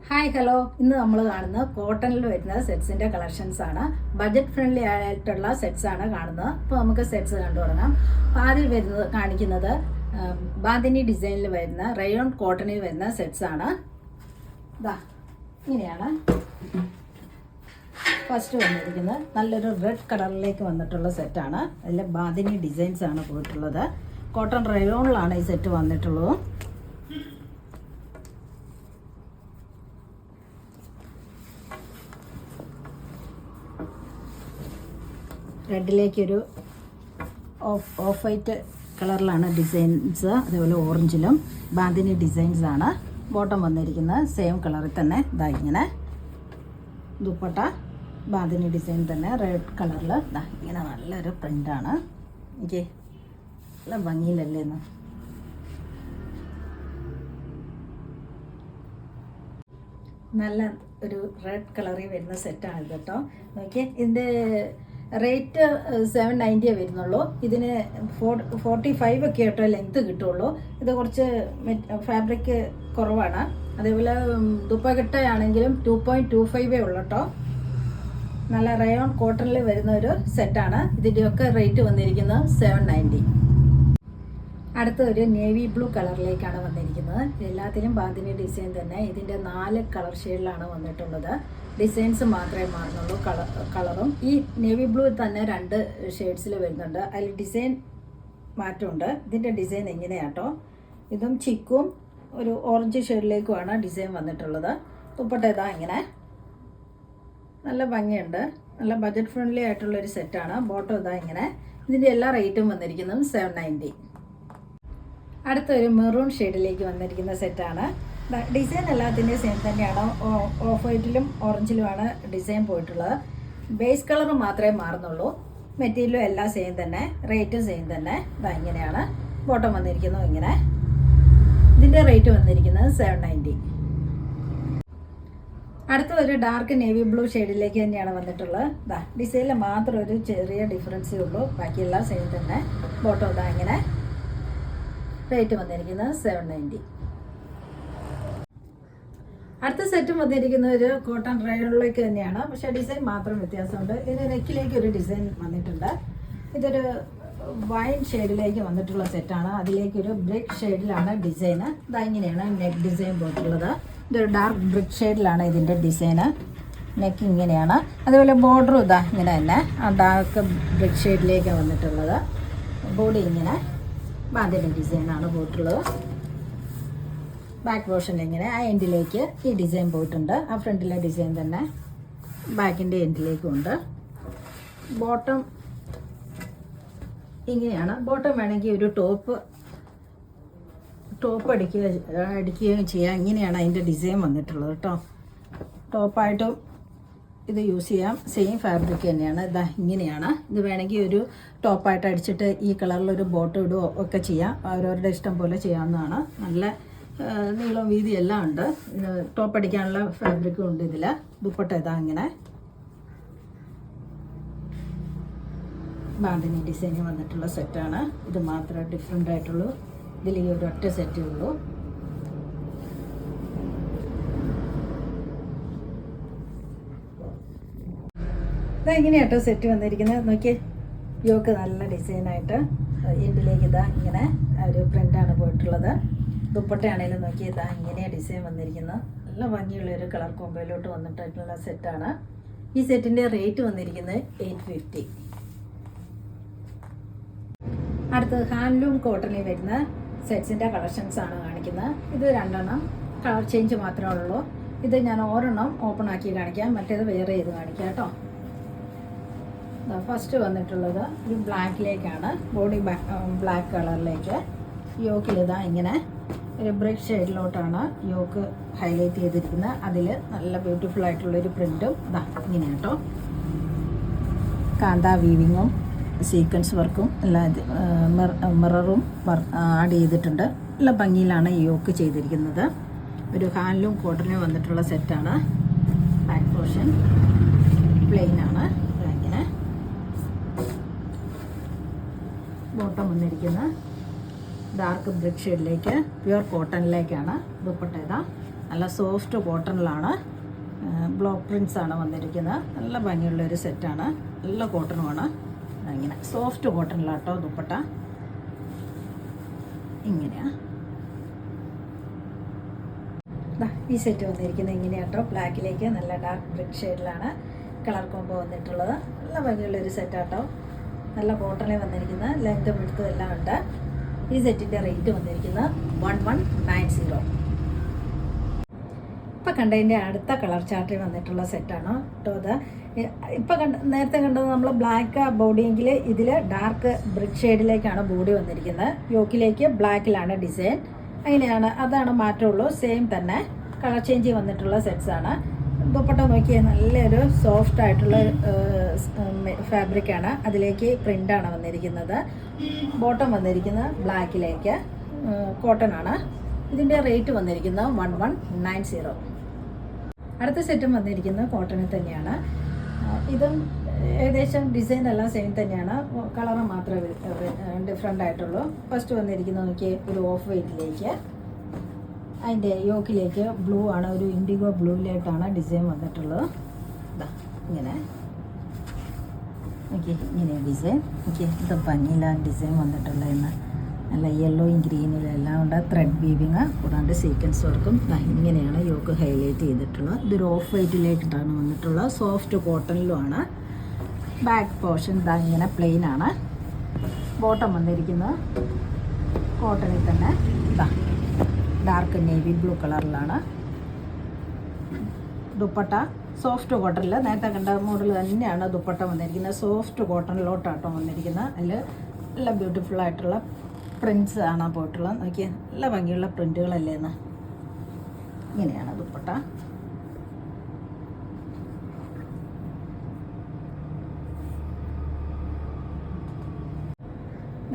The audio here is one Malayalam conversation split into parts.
ഹായ് ഹലോ, ഇന്ന് നമ്മൾ കാണുന്നത് കോട്ടണിൽ വരുന്ന സെറ്റ്സിൻ്റെ കളക്ഷൻസ് ആണ്. ബജറ്റ് ഫ്രണ്ട്ലി ആയിട്ടുള്ള സെറ്റ്സ് ആണ് കാണുന്നത്. അപ്പോൾ നമുക്ക് സെറ്റ്സ് കണ്ടു തുടങ്ങാം. ആദ്യം കാണിക്കുന്നത് ബാന്തിനി ഡിസൈനിൽ വരുന്ന റയോൺ കോട്ടണിൽ വരുന്ന സെറ്റ്സ് ആണ്. ഇതാ ഇങ്ങനെയാണ് ഫസ്റ്റ് വന്നിരിക്കുന്നത്. നല്ലൊരു റെഡ് കളറിലേക്ക് വന്നിട്ടുള്ള സെറ്റാണ്. അതിൽ ബാന്തിനി ഡിസൈൻസ് ആണ് പോയിട്ടുള്ളത്. കോട്ടൺ റയോണിലാണ് ഈ സെറ്റ് വന്നിട്ടുള്ളത്. റെഡിലേക്കൊരു ഓഫ് വൈറ്റ് കളറിലാണ് ഡിസൈൻസ്, അതേപോലെ ഓറഞ്ചിലും ബാന്തിനി ഡിസൈൻസ് ആണ്. ബോട്ടം വന്നിരിക്കുന്നത് സെയിം കളറിൽ തന്നെ ഇതാ ഇങ്ങനെ. ദുപ്പട്ട ബാന്തിനി ഡിസൈൻ തന്നെ റെഡ് കളറിൽ ഇതാ ഇങ്ങനെ നല്ലൊരു പ്രിൻ്റാണ്. എനിക്ക് നല്ല ഭംഗിയിലല്ലേ എന്ന്. നല്ല ഒരു റെഡ് കളറിൽ വരുന്ന സെറ്റാണ് ഇത് കേട്ടോ. നോക്കിയേ, ഇതിൻ്റെ റേറ്റ് 790 വരുന്നുള്ളൂ. ഇതിന് 45 ഒക്കെ കേട്ടോ ലെങ്ത് കിട്ടുള്ളൂ. ഇത് കുറച്ച് ഫാബ്രിക് കുറവാണ്. അതേപോലെ ദുപ്പട്ടയാണെങ്കിലും 2.25 ഉള്ളൂ കേട്ടോ. നല്ല റയോൺ കോട്ടണിൽ വരുന്ന ഒരു സെറ്റാണ്. ഇതിൻ്റെയൊക്കെ റേറ്റ് വന്നിരിക്കുന്നത് 790. അടുത്ത ഒരു നേവി ബ്ലൂ കളറിലേക്കാണ് വന്നിരിക്കുന്നത്. എല്ലാത്തിലും ബാന്തിനി ഡിസൈൻ തന്നെ. ഇതിൻ്റെ 4 കളർ ഷെയ്ഡിലാണ് വന്നിട്ടുള്ളത്. ഡിസൈൻസ് മാത്രമേ മാറുന്നുള്ളൂ, കളറും. ഈ നേവി ബ്ലൂ തന്നെ 2 ഷെയ്ഡ്സിൽ വരുന്നുണ്ട്. അതിൽ ഡിസൈൻ മാറ്റമുണ്ട്. ഇതിൻ്റെ ഡിസൈൻ എങ്ങനെയാട്ടോ, ഇതും ചിക്കും ഒരു ഓറഞ്ച് ഷെയ്ഡിലേക്കുമാണ് ഡിസൈൻ വന്നിട്ടുള്ളത്. ദുപ്പട്ട ഇതാ ഇങ്ങനെ നല്ല ഭംഗിയുണ്ട്. നല്ല ബജറ്റ് ഫ്രണ്ട്ലി ആയിട്ടുള്ളൊരു സെറ്റാണ്. ബോട്ടം ഇതാ ഇങ്ങനെ. ഇതിൻ്റെ എല്ലാ റേറ്റും വന്നിരിക്കുന്നത് 790. അടുത്തൊരു മെറൂൺ ഷെയ്ഡിലേക്ക് വന്നിരിക്കുന്ന സെറ്റാണ്. ഡിസൈൻ എല്ലാത്തിൻ്റെയും സെയിം തന്നെയാണ്. ഓഫ് വൈറ്റിലും ഓറഞ്ചിലുമാണ് ഡിസൈൻ പോയിട്ടുള്ളത്. ബേസ് കളർ മാത്രമേ മാറുന്നുള്ളൂ. മെറ്റീരിയലും എല്ലാം സെയിം തന്നെ, റേറ്റും സെയിം തന്നെ. ഇതാ ഇങ്ങനെയാണ് ബോട്ടം വന്നിരിക്കുന്നത്. ഇങ്ങനെ ഇതിൻ്റെ റേറ്റ് വന്നിരിക്കുന്നത് 790. അടുത്ത ഒരു ഡാർക്ക് നേവി ബ്ലൂ ഷെയ്ഡിലേക്ക് തന്നെയാണ് വന്നിട്ടുള്ളത്. ഇതാ ഡിസൈനിൽ മാത്രം ഒരു ചെറിയ ഡിഫറൻസേ ഉള്ളൂ, ബാക്കിയെല്ലാം സെയിം തന്നെ. ബോട്ടം ഇതാ ഇങ്ങനെ. റേറ്റ് വന്നിരിക്കുന്നത് 790. അടുത്ത സെറ്റും വന്നിരിക്കുന്ന ഒരു കോട്ടൺ റയോണിലേക്ക് തന്നെയാണ്, പക്ഷേ ഡിസൈൻ മാത്രം വ്യത്യാസമുണ്ട്. ഇതിന് നെക്കിലേക്ക് ഒരു ഡിസൈൻ വന്നിട്ടുണ്ട്. ഇതൊരു വൈൻ ഷെയ്ഡിലേക്ക് വന്നിട്ടുള്ള സെറ്റാണ്. അതിലേക്കൊരു ബ്രിക്ക് ഷെയ്ഡിലാണ് ഡിസൈന്. ഇതാ ഇങ്ങനെയാണ് നെക്ക് ഡിസൈൻ പോയിട്ടുള്ളത്. ഇതൊരു ഡാർക്ക് ബ്രിക്ക് ഷെയ്ഡിലാണ് ഇതിൻ്റെ ഡിസൈന്. നെക്ക് ഇങ്ങനെയാണ്. അതുപോലെ ബോർഡറും ഇതാ ഇങ്ങനെ തന്നെ ആ ഡാർക്ക് ബ്രിക്ക് ഷെയ്ഡിലേക്ക് വന്നിട്ടുള്ളത്. ബോഡി ഇങ്ങനെ ബാന്തിനി ഡിസൈനാണ് പോയിട്ടുള്ളത്. ബാക്ക് പോർഷൻ ഇങ്ങനെ ആ എൻഡിലേക്ക് ഈ ഡിസൈൻ പോയിട്ടുണ്ട്. ആ ഫ്രണ്ടിലെ ഡിസൈൻ തന്നെ ബാക്കിൻ്റെ എൻഡിലേക്കും ഉണ്ട്. ബോട്ടം ഇങ്ങനെയാണ്. ബോട്ടം വേണമെങ്കിൽ ഒരു ടോപ്പ് അടിക്കുകയും ചെയ്യാം. ഇങ്ങനെയാണ് അതിൻ്റെ ഡിസൈൻ വന്നിട്ടുള്ളത് കേട്ടോ. ടോപ്പായിട്ടും ഇത് യൂസ് ചെയ്യാം. സെയിം ഫാബ്രിക് തന്നെയാണ്. ഇതാ ഇങ്ങനെയാണ്. ഇത് വേണമെങ്കിൽ ഒരു ടോപ്പായിട്ട് അടിച്ചിട്ട് ഈ കളറിലൊരു ബോട്ടം ഇടുകയോ ഒക്കെ ചെയ്യാം. അവരവരുടെ ഇഷ്ടം പോലെ ചെയ്യാവുന്നതാണ്. നല്ല നീളവും വീതി എല്ലാം ഉണ്ട്. ടോപ്പ് അടിക്കാനുള്ള ഫാബ്രിക്കും ഉണ്ട് ഇതിൽ. ദുപ്പട്ട ഇതാ ഇങ്ങനെ ബാന്തിനി ഡിസൈനിൽ വന്നിട്ടുള്ള സെറ്റാണ്. ഇത് മാത്രമേ ഡിഫറെൻ്റ് ആയിട്ടുള്ളൂ. ഇതിൽ ഈ ഒരു ഒറ്റ സെറ്റേ ഉള്ളൂ. ഇതാ ഇങ്ങനെയാട്ടോ സെറ്റ് വന്നിരിക്കുന്നത്. നോക്കിയേ, യോക്ക് നല്ല ഡിസൈനായിട്ട് എൻഡിലേക്ക് ഇതാ ഇങ്ങനെ ഒരു പ്രിൻ്റാണ് പോയിട്ടുള്ളത്. ദുപ്പട്ടയാണെങ്കിലും നോക്കി ഇതാ ഇങ്ങനെയാണ് ഡിസൈൻ വന്നിരിക്കുന്നത്. നല്ല ഭംഗിയുള്ളൊരു കളർ കോമ്പയിലോട്ട് വന്നിട്ടുള്ള സെറ്റാണ്. ഈ സെറ്റിൻ്റെ റേറ്റ് വന്നിരിക്കുന്നത് 850. അടുത്തത് ഹാൻഡ്ലൂം കോട്ടണിൽ വരുന്ന സെറ്റ്സിൻ്റെ കളക്ഷൻസ് ആണ് കാണിക്കുന്നത്. ഇത് 2 കളർ ചേഞ്ച് മാത്രമേ ഉള്ളൂ. ഇത് ഞാൻ ഒരെണ്ണം ഓപ്പൺ ആക്കി കാണിക്കാം, മറ്റേത് വേറെ ചെയ്ത് കാണിക്കാം കേട്ടോ. ഫസ്റ്റ് വന്നിട്ടുള്ളത് ഒരു ബ്ലാക്കിലേക്കാണ്. Body black കളറിലേക്ക്. യോക്കിലിതാ ഇങ്ങനെ ഒരു ബ്രിക്ക് ഷെയ്ഡിലോട്ടാണ് യോക്ക് ഹൈലൈറ്റ് ചെയ്തിരിക്കുന്നത്. അതിൽ നല്ല ബ്യൂട്ടിഫുൾ ആയിട്ടുള്ളൊരു പ്രിൻറ്റും ഇതാ ഇങ്ങനെ കേട്ടോ. കാന്ത വീവിങ്ങും സീക്വൻസ് വർക്കും എല്ലാം മിററും ആഡ് ചെയ്തിട്ടുണ്ട്. നല്ല ഭംഗിയിലാണ് ഈ യോക്ക് ചെയ്തിരിക്കുന്നത്. ഒരു ഹാൻഡ്ലൂം കോട്ടണിൽ വന്നിട്ടുള്ള സെറ്റാണ്. ബാക്ക് പോർഷൻ പ്ലെയിനാണ്. ഇങ്ങനെ ബോട്ടം വന്നിരിക്കുന്ന ഡാർക്ക് ബ്രിക്ക് ഷെയ്ഡിലേക്ക് പ്യുവർ കോട്ടണിലേക്കാണ്. ദുപ്പട്ട ഇതാ നല്ല സോഫ്റ്റ് കോട്ടണിലാണ്, ബ്ലോക്ക് പ്രിൻസ് ആണ് വന്നിരിക്കുന്നത്. നല്ല ഭംഗിയുള്ളൊരു സെറ്റാണ്, നല്ല കോട്ടണുമാണ്. ഇങ്ങനെ സോഫ്റ്റ് കോട്ടണിലാട്ടോ ദുപ്പട്ട. ഇങ്ങനെയാണ് ഈ സെറ്റ് വന്നിരിക്കുന്നത്. ഇങ്ങനെയാട്ടോ ബ്ലാക്കിലേക്ക് നല്ല ഡാർക്ക് ബ്രിക്ക് ഷെയ്ഡിലാണ് കളർ കോംബോ വന്നിട്ടുള്ളത്. നല്ല ഭംഗിയുള്ളൊരു സെറ്റാട്ടോ, നല്ല കോട്ടണിൽ വന്നിരിക്കുന്ന ലെങ്തും വിഡ്ത്തും എല്ലാം ഉണ്ട്. ഈ സെറ്റിൻ്റെ റേറ്റ് വന്നിരിക്കുന്നത് 1190. ഇപ്പം കണ്ടതിൻ്റെ അടുത്ത കളർ ചാർട്ടിൽ വന്നിട്ടുള്ള സെറ്റാണ് കേട്ടോ അത്. ഇപ്പം നേരത്തെ കണ്ടത് നമ്മൾ ബ്ലാക്ക് ബോഡിയെങ്കിൽ ഇതിൽ ഡാർക്ക് ബ്രിക്ക് ഷെയ്ഡിലേക്കാണ് ബോഡി വന്നിരിക്കുന്നത്. യോക്കിലേക്ക് ബ്ലാക്കിലാണ് ഡിസൈൻ. അങ്ങനെയാണ്, അതാണ് മാറ്റമുള്ളൂ. സെയിം തന്നെ കളർ ചേഞ്ച് വന്നിട്ടുള്ള സെറ്റ്സാണ്. ദുപ്പട്ട നോക്കിയാൽ നല്ലൊരു സോഫ്റ്റ് ആയിട്ടുള്ള ഫാബ്രിക്കാണ്, അതിലേക്ക് പ്രിൻ്റാണ് വന്നിരിക്കുന്നത്. ബോട്ടം വന്നിരിക്കുന്നത് ബ്ലാക്കിലേക്ക് കോട്ടൺ ആണ്. ഇതിൻ്റെ റേറ്റ് വന്നിരിക്കുന്നത് 1190. അടുത്ത സെറ്റും വന്നിരിക്കുന്നത് കോട്ടണിൽ തന്നെയാണ്. ഇതും ഏകദേശം ഡിസൈൻ എല്ലാം സെയിം തന്നെയാണ്, കളറ് മാത്രമേ ഡിഫറെൻ്റ് ആയിട്ടുള്ളൂ. ഫസ്റ്റ് വന്നിരിക്കുന്നത് നോക്കി ഒരു ഓഫ് വൈറ്റിലേക്ക്, അതിൻ്റെ യോക്കിലേക്ക് ബ്ലൂ ആണ്, ഒരു ഇൻഡിഗോ ബ്ലൂവിലേക്കാണ് ഡിസൈൻ വന്നിട്ടുള്ളത്. ഇങ്ങനെ ഓക്കെ, ഇങ്ങനെ ഡിസൈൻ ഓക്കെ. ഇത് ഭംഗിയിലാണ് ഡിസൈൻ വന്നിട്ടുള്ളതെന്ന്. നല്ല യെല്ലോയും ഗ്രീനിലും എല്ലാം ഉണ്ട് ത്രെഡ് വീവിങ്, കൂടാണ്ട് സീക്വൻസ് വർക്കും. ഇങ്ങനെയാണ് യോക്ക് ഹൈലൈറ്റ് ചെയ്തിട്ടുള്ളത്. ഇതൊരു ഓഫ് വൈറ്റിലേക്കിട്ടാണ് വന്നിട്ടുള്ളത്, സോഫ്റ്റ് കോട്ടണിലുമാണ്. ബാക്ക് പോർഷൻ ഇങ്ങനെ പ്ലെയിൻ ആണ്. ബോട്ടം വന്നിരിക്കുന്നത് കോട്ടണിൽ തന്നെ ഡാർക്ക് നേവി ബ്ലൂ കളറിലാണ്. ദുപ്പട്ട സോഫ്റ്റ് കോട്ടണിൽ നേരത്തെ കണ്ട മോഡൽ തന്നെയാണ് ദുപ്പട്ട വന്നിരിക്കുന്നത്. സോഫ്റ്റ് കോട്ടണിലോട്ടാട്ടോ വന്നിരിക്കുന്നത്. അതിൽ നല്ല ബ്യൂട്ടിഫുൾ ആയിട്ടുള്ള പ്രിൻറ്റ്സ് ആണ് പോയിട്ടുള്ളത്. നോക്കിയാൽ നല്ല ഭംഗിയുള്ള പ്രിൻറ്റുകളല്ലേന്ന്. ഇങ്ങനെയാണ് ദുപ്പട്ട.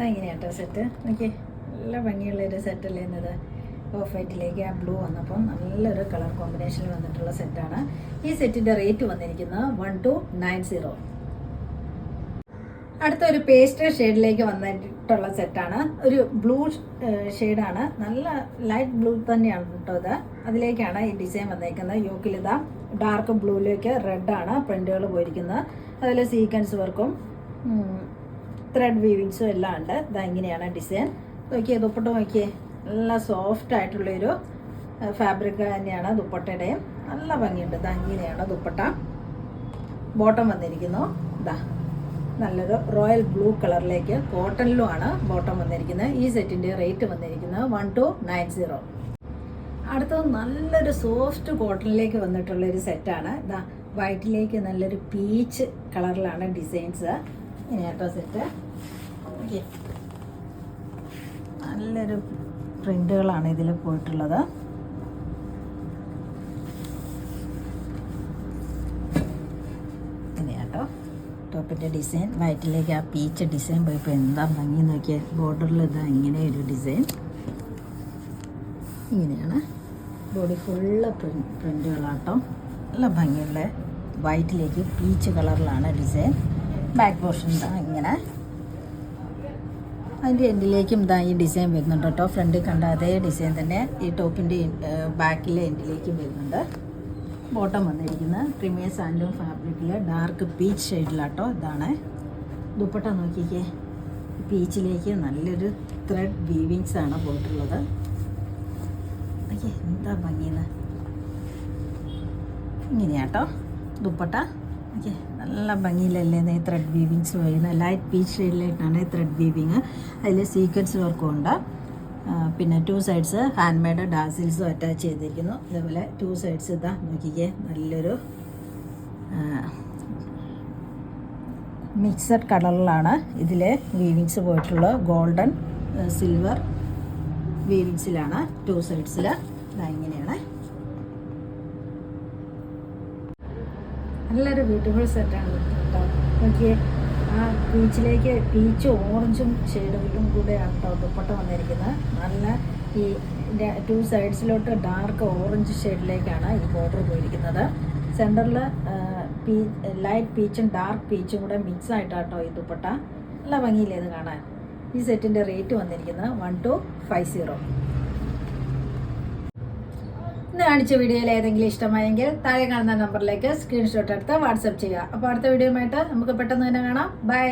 ഇങ്ങനെയാട്ടോ സെറ്റ്. നോക്കിയേ നല്ല ഭംഗിയുള്ളൊരു സെറ്റല്ലേ എന്നത്. ഓഫ് വൈറ്റിലേക്ക് ആ ബ്ലൂ വന്നപ്പോൾ നല്ലൊരു കളർ കോമ്പിനേഷനിൽ വന്നിട്ടുള്ള സെറ്റാണ്. ഈ സെറ്റിൻ്റെ റേറ്റ് വന്നിരിക്കുന്നത് 1290. അടുത്ത ഒരു പേസ്റ്റൽ ഷെയ്ഡിലേക്ക് വന്നിട്ടുള്ള സെറ്റാണ്. ഒരു ബ്ലൂ ഷെയ്ഡാണ്, നല്ല ലൈറ്റ് ബ്ലൂ തന്നെയാണ് കേട്ടോ ഇത്. അതിലേക്കാണ് ഈ ഡിസൈൻ വന്നിരിക്കുന്നത്. യോക്കിലിതാ ഡാർക്ക് ബ്ലൂയിലേക്ക് റെഡാണ് പ്രിൻറ്റുകൾ പോയിരിക്കുന്നത്. അതിൽ സീക്വൻസ് വർക്കും ത്രെഡ് വീവിങ്സും എല്ലാം ഉണ്ട്. ഇങ്ങനെയാണ് ഡിസൈൻ. നോക്കിയേ ദുപ്പട്ട നോക്കിയേ, നല്ല സോഫ്റ്റ് ആയിട്ടുള്ളൊരു ഫാബ്രിക് തന്നെയാണ് ദുപ്പട്ടയുടെയും. നല്ല ഭംഗിയുണ്ട്. ഇങ്ങനെയാണ് ദുപ്പട്ട. ബോട്ടം വന്നിരിക്കുന്നു നല്ലൊരു റോയൽ ബ്ലൂ കളറിലേക്ക് കോട്ടണിലുമാണ് ബോട്ടം വന്നിരിക്കുന്നത്. ഈ സെറ്റിൻ്റെ റേറ്റ് വന്നിരിക്കുന്നത് 1290. അടുത്തത് നല്ലൊരു സോഫ്റ്റ് കോട്ടണിലേക്ക് വന്നിട്ടുള്ളൊരു സെറ്റാണ്. വൈറ്റിലേക്ക് നല്ലൊരു പീച്ച് കളറിലാണ് ഡിസൈൻസ്. ഇങ്ങനെയാട്ടോ സെറ്റ്. ഓക്കെ, നല്ലൊരു പ്രിൻ്റുകളാണ് ഇതിൽ പോയിട്ടുള്ളത്. ഇങ്ങനെയാട്ടോ ടോപ്പിൻ്റെ ഡിസൈൻ. വൈറ്റിലേക്ക് ആ പീച്ച് ഡിസൈൻ പോയപ്പോൾ എന്താ ഭംഗി നോക്കിയാൽ. ബോർഡറിൽ ഇങ്ങനെ ഒരു ഡിസൈൻ. ഇങ്ങനെയാണ് ബോഡി ഫുള്ള് പ്രിൻ്റുകളാട്ടോ. നല്ല ഭംഗിയുള്ള വൈറ്റിലേക്ക് പീച്ച് കളറിലാണ് ഡിസൈൻ. ബാക്ക് പോർഷൻ ഇങ്ങനെ അതിൻ്റെ എൻഡിലേക്കും ഈ ഡിസൈൻ വരുന്നുണ്ട് കേട്ടോ. ഫ്രണ്ടിൽ കണ്ട അതേ ഡിസൈൻ തന്നെ ഈ ടോപ്പിൻ്റെ ബാക്കിലെ എൻഡിലേക്കും വരുന്നുണ്ട്. ബോട്ടം വന്നിരിക്കുന്നത് പ്രീമിയം സാൻഡൂൺ ഫാബ്രിക്കിൽ ഡാർക്ക് പീച്ച് ഷെയ്ഡിലാട്ടോ. ഇതാണ് ദുപ്പട്ട. നോക്കിക്കേ, പീച്ചിലേക്ക് നല്ലൊരു ത്രെഡ് വീവിങ്സ് ആണ് പോയിട്ടുള്ളത്. ഓക്കെ, എന്താ ഭംഗിയെന്ന്. ഇങ്ങനെയാട്ടോ ദുപ്പട്ട. ഓക്കെ, നല്ല ഭംഗിയിലല്ലേ ഈ ത്രെഡ് വീവിങ്സ് വരുന്നത്. ലൈറ്റ് പീച്ച് ഷെയ്ഡിലായിട്ടാണ് ത്രെഡ് വീവിങ്. അതിൽ സീക്വൻസ് വർക്കും ഉണ്ട്. പിന്നെ 2 സൈഡ്സ് ഹാൻഡ് മെയ്ഡ് ഡാസിൽസും അറ്റാച്ച് ചെയ്തിരിക്കുന്നു. അതേപോലെ 2 സൈഡ്സ് നോക്കിക്കേ, നല്ലൊരു മിക്സഡ് കളറിലാണ് ഇതിൽ വീവിങ്സ് പോയിട്ടുള്ളത്. ഗോൾഡൻ സിൽവർ വീവിങ്സിലാണ് 2 സൈഡ്സിൽ. ഇങ്ങനെയാണ് നല്ലൊരു ബ്യൂട്ടിഫുൾ സെറ്റാണ് കേട്ടോ. നോക്കിയേ, ആ പീച്ചിലേക്ക് പീച്ച് ഓറഞ്ചും ഷെയ്ഡും കൂടെയാണ് കേട്ടോ ദുപ്പട്ട വന്നിരിക്കുന്നത്. നല്ല ഈ 2 സൈഡ്സിലോട്ട് ഡാർക്ക് ഓറഞ്ച് ഷെയ്ഡിലേക്കാണ് ഈ ബോർഡർ പോയിരിക്കുന്നത്. സെൻറ്ററിൽ ലൈറ്റ് പീച്ചും ഡാർക്ക് പീച്ചും കൂടെ മിക്സ് ആയിട്ടാട്ടോ ഈ ദുപ്പട്ട. നല്ല ഭംഗിയില്ലേ ഇത് കാണാൻ. ഈ സെറ്റിൻ്റെ റേറ്റ് വന്നിരിക്കുന്നത് 1250. ഇന്ന് കാണിച്ച വീഡിയോയിൽ ഏതെങ്കിലും ഇഷ്ടമായെങ്കിൽ താഴെ കാണുന്ന നമ്പറിലേക്ക് സ്ക്രീൻഷോട്ട് എടുത്ത് വാട്സപ്പ് ചെയ്യുക. അപ്പോൾ അടുത്ത വീഡിയോയുമായിട്ട് നമുക്ക് പെട്ടെന്ന് തന്നെ കാണാം. ബൈ.